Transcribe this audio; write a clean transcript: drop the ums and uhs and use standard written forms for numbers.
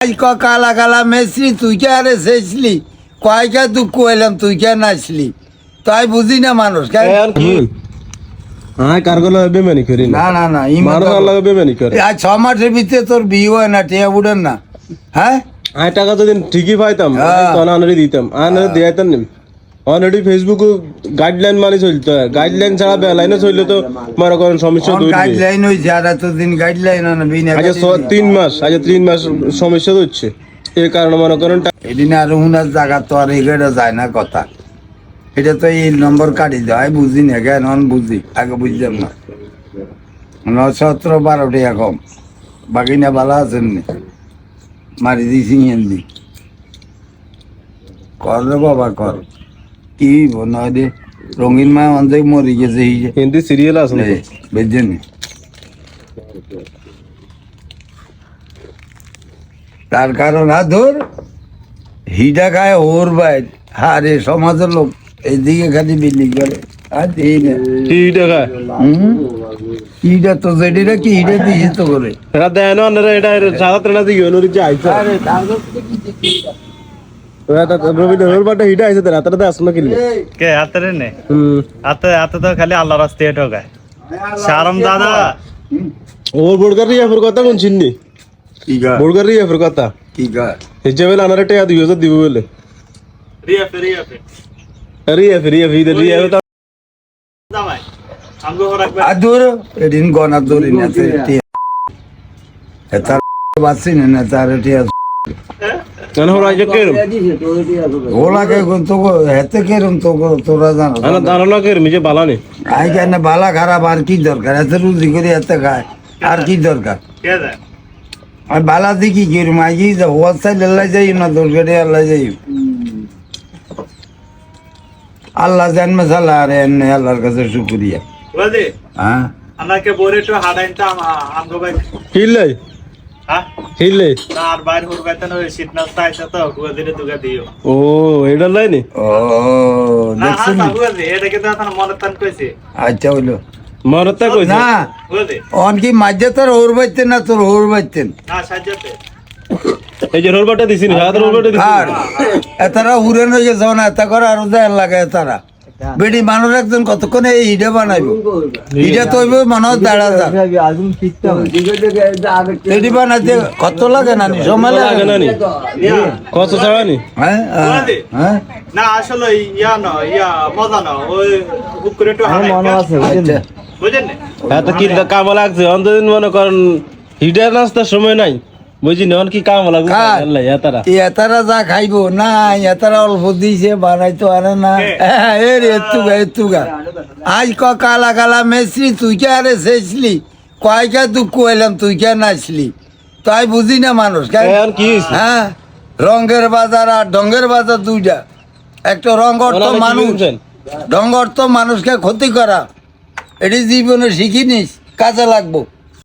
আজ কালা কালা মেসরি তুই কে আরে শেষলি কয়টা দুঃখ এলাম তুই কে নাচলি তাই বুঝি না মানুষ না না না আজ 6 মাসের ভিতরে তোর বিয়ে হয় না টিয়া উঠেন না হ্যাঁ টাকা যদি ঠিকই পাইতাম তখন দিতাম দিয়াইতাম অলরেডি ফেসবুক গাইডলাইন মানে চলতে হয় গাইডলাইন ছাড়া বেলাইনে চললে তো মনে করেন সমস্যা গাইডলাইন হইছে আর এতদিন গাইডলাইন না বিনা আজ 3 মাস আজ 3 মাস সমস্যা হচ্ছে এই কারণে মনে করেন এদিন আর হুনার জায়গা তো আর এগেটা যায় না কথা এটা তো এই নম্বর কাটি দেয় বুঝি না কেন বুঝি আগে বুঝলাম না 17-12 টাকা কম বাকি না ভালো আছেন মারি দিছি এমনি কর রে বাবা কর কি নয় রে রঙিন মা অন্ধে মরি গেছে হিন্দি সিরিয়াল আছে বুঝছেন তার কারণ ধর হিডা খায় ওর বাইর আরে সমাজের লোক এইদিকে খালি বিল্ডিং করে আর এই না হিডা তো যেটা কি হিডা দিয়েছে তো করে খালি আল্লাহ রাস্তায় ঠকায় শারম দাদা ওর বোর্ডকার রিয়াফের কথা কোন চিননি বোর্ডকার রিয়াফের কথা কি গা হিজাবে আনারে টাকা 2000 দিব বলে রিয়াফে জামাই আমগো রাখবে আদুর এদিন গনা দরিন আছে এত বাসিন না তার টিয়া কেন হরাই যে কেরম ওলাকে তো হেতে কেরম তো তোরা জানো আনা দাঁড়ানো কেরম যে বালা নেই আই কেন বালা খারাপ আর কি দরকার এত রুজি করে এত খায় আর কি দরকার কে যায় আর বালা দেখি কেরম আই যা ওয়াসাই আল্লাহ যাই না দরকারে আল্লাহ যাই আল্লাহ জানমে সালা আর এনে আল্লাহর কাছে শুকরিয়া বুঝলি হ্যাঁ আমাকে বরে তো হাডাইতা আমগো ভাই হিললে হ্যাঁ হিললে আর বাইরে হরবাইতা না শীত না তাইছে তো গুয়াদিরে দুগা দিও ও এটা লাইনি ও না দেখছেন হ্যাঁ গুয়াদি এটা কি তো মনে তান কইছে আচ্ছা হইলো মরতা কইছে না বুঝলি অন কি মাঝে তোর ওর বাইতেন না তোর ওর বাইতেন না সাজ্জাতে এই যে রোলবাটা দিছি না সাদা রোলবাটা দিছি আর এতারা উড়ানো যে যাও না এত করে আরো দেয় লাগে এতারা বেডি মানুষ একজন কতক্ষণ এই ইডে বানাইবো ইডে তো হইব মানুষ দাঁড়া যা এডি বানাইতে কত লাগে নানি সময় লাগে নানি কত ছাড়ানি হ্যাঁ হ্যাঁ না আসলে ইয়া মজা না ওই বুকুরে তো হারাই আচ্ছা বুঝেন না এত কি কাম লাগছে অন্তদিন মনে করেন হিটার নাস্তার সময় নাই বুঝি নন কি কাম লাগছে আল্লাহ এতারা এতারা যা খাইবো না এতারা অল্প দিছে বানাইতো আরে না এ রে এতুগা আজ কালা কালা মেসরি তুই কে আরে শেষলি কয়টা দুঃখ এলাম তুই কে নাচলি তাই বুঝি না মানুষ কি হ্যাঁ রঙের বাজার আর ঢঙ্গের বাজার দুইটা একটা রঙর তো মানুষ ঢঙ্গর তো মানুষকে ক্ষতি করা এটি জীবনে শিখিনিস কাজে লাগবো